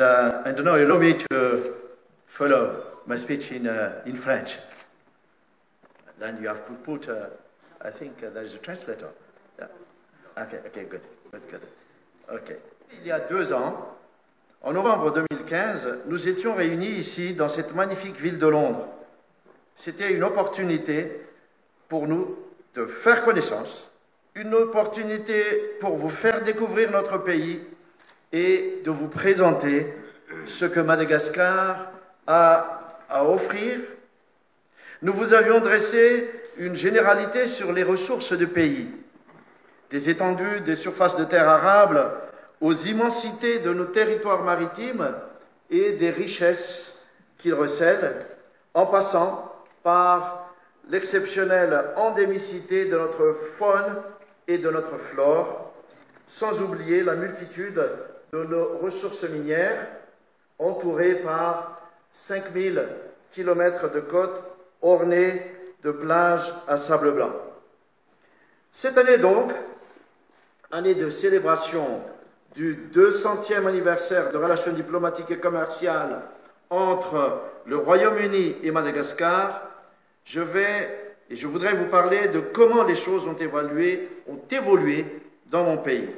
And now allow me to follow my speech in French. Then you have to put, I think there is a translator. Yeah. Okay, good. Okay. Il y a 2 ans, en novembre 2015, nous étions réunis ici, dans cette magnifique ville de Londres. C'était une opportunité pour nous de faire connaissance, une opportunité pour vous faire découvrir notre pays et de vous présenter ce que Madagascar a à offrir. Nous vous avions dressé une généralité sur les ressources du pays, des étendues, des surfaces de terres arables, aux immensités de nos territoires maritimes et des richesses qu'ils recèlent, en passant par l'exceptionnelle endémicité de notre faune et de notre flore, sans oublier la multitude de nos ressources minières, entourées par 5000 km de côtes ornées de plages à sable blanc. Cette année donc, année de célébration du 200e anniversaire de relations diplomatiques et commerciales entre le Royaume-Uni et Madagascar, je voudrais vous parler de comment les choses ont évolué dans mon pays.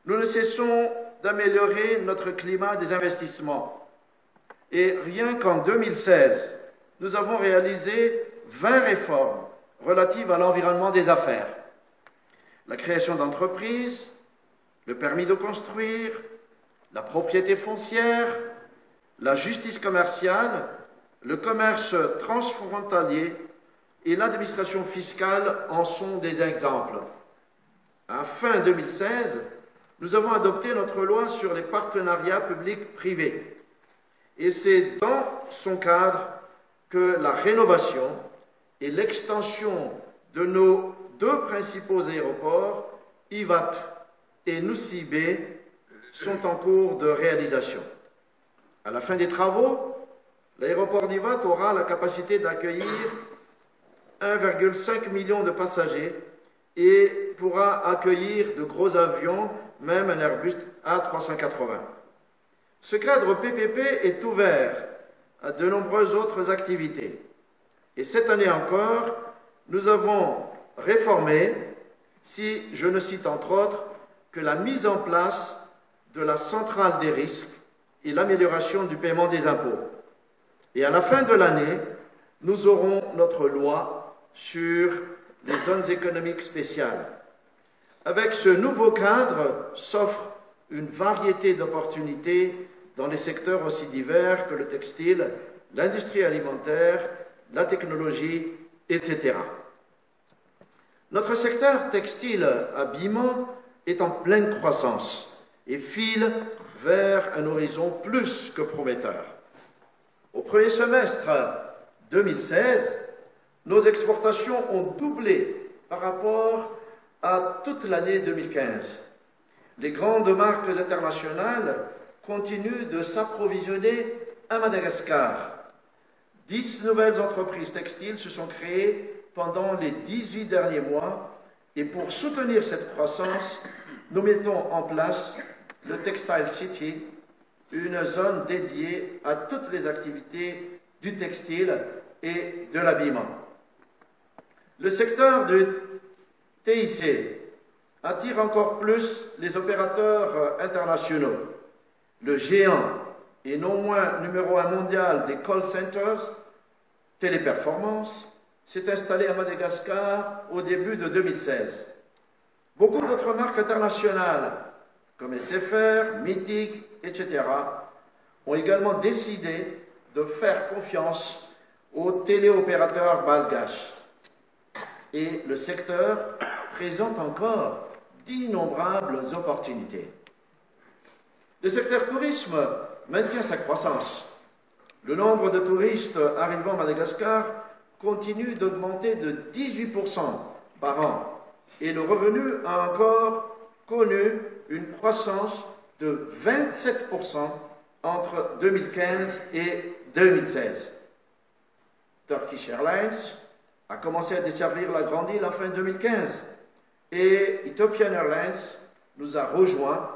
Nous ne cessons d'améliorer notre climat des investissements. Et rien qu'en 2016, nous avons réalisé 20 réformes relatives à l'environnement des affaires. La création d'entreprises, le permis de construire, la propriété foncière, la justice commerciale, le commerce transfrontalier et l'administration fiscale en sont des exemples. À fin 2016, nous avons adopté notre loi sur les partenariats publics-privés. Et c'est dans son cadre que la rénovation et l'extension de nos 2 principaux aéroports, Ivat et Nosy-Be, sont en cours de réalisation. À la fin des travaux, l'aéroport d'Ivat aura la capacité d'accueillir 1,5 million de passagers et pourra accueillir de gros avions, même un Airbus A380. Ce cadre PPP est ouvert à de nombreuses autres activités. Et cette année encore, nous avons réformé, si je ne cite entre autres que la mise en place de la centrale des risques et l'amélioration du paiement des impôts. Et à la fin de l'année, nous aurons notre loi sur les zones économiques spéciales. Avec ce nouveau cadre s'offre une variété d'opportunités dans les secteurs aussi divers que le textile, l'industrie alimentaire, la technologie, etc. Notre secteur textile-habillement est en pleine croissance et file vers un horizon plus que prometteur. Au premier semestre 2016, nos exportations ont doublé par rapport à toute l'année 2015. Les grandes marques internationales continuent de s'approvisionner à Madagascar. 10 nouvelles entreprises textiles se sont créées pendant les 18 derniers mois et pour soutenir cette croissance, nous mettons en place le Textile City, une zone dédiée à toutes les activités du textile et de l'habillement. Le secteur du TIC attire encore plus les opérateurs internationaux. Le géant et non moins numéro 1 mondial des call centers, Téléperformance, s'est installé à Madagascar au début de 2016. Beaucoup d'autres marques internationales, comme SFR, Mythic, etc., ont également décidé de faire confiance aux téléopérateurs malgaches. Et le secteur présente encore d'innombrables opportunités. Le secteur tourisme maintient sa croissance. Le nombre de touristes arrivant à Madagascar continue d'augmenter de 18% par an et le revenu a encore connu une croissance de 27% entre 2015 et 2016. Turkish Airlines a commencé à desservir la Grande Île en fin 2015 et Ethiopian Airlines nous a rejoints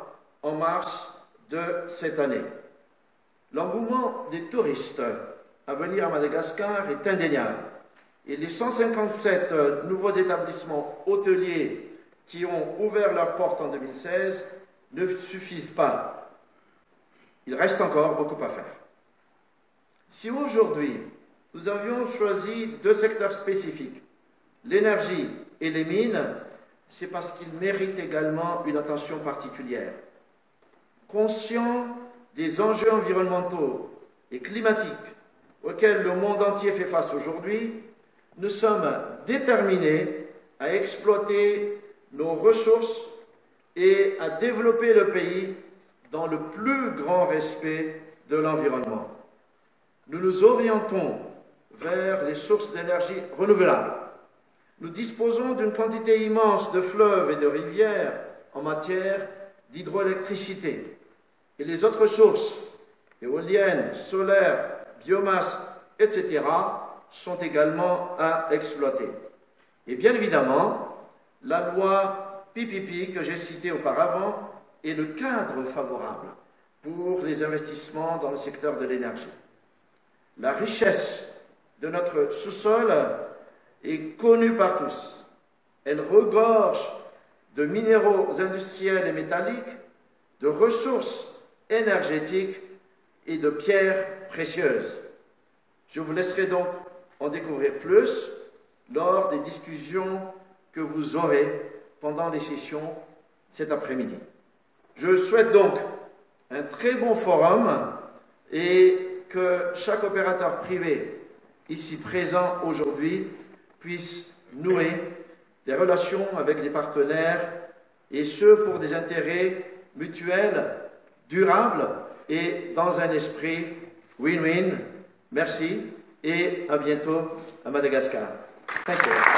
en mars de cette année. L'engouement des touristes à venir à Madagascar est indéniable. Et les 157 nouveaux établissements hôteliers qui ont ouvert leurs portes en 2016 ne suffisent pas. Il reste encore beaucoup à faire. Si aujourd'hui, nous avions choisi deux secteurs spécifiques, l'énergie et les mines, c'est parce qu'ils méritent également une attention particulière. Conscients des enjeux environnementaux et climatiques auxquels le monde entier fait face aujourd'hui, nous sommes déterminés à exploiter nos ressources et à développer le pays dans le plus grand respect de l'environnement. Nous nous orientons vers les sources d'énergie renouvelables. Nous disposons d'une quantité immense de fleuves et de rivières en matière d'hydroélectricité. Et les autres sources, éoliennes, solaires, biomasse, etc., sont également à exploiter. Et bien évidemment, la loi PPP que j'ai citée auparavant est le cadre favorable pour les investissements dans le secteur de l'énergie. La richesse de notre sous-sol est connue par tous. Elle regorge de minéraux industriels et métalliques, de ressources énergétiques et de pierres précieuses. Je vous laisserai donc en découvrir plus lors des discussions que vous aurez pendant les sessions cet après-midi. Je souhaite donc un très bon forum et que chaque opérateur privé ici présent aujourd'hui puisse nouer des relations avec des partenaires et ce pour des intérêts mutuels, durables et dans un esprit win-win. Merci et à bientôt à Madagascar. Thank you.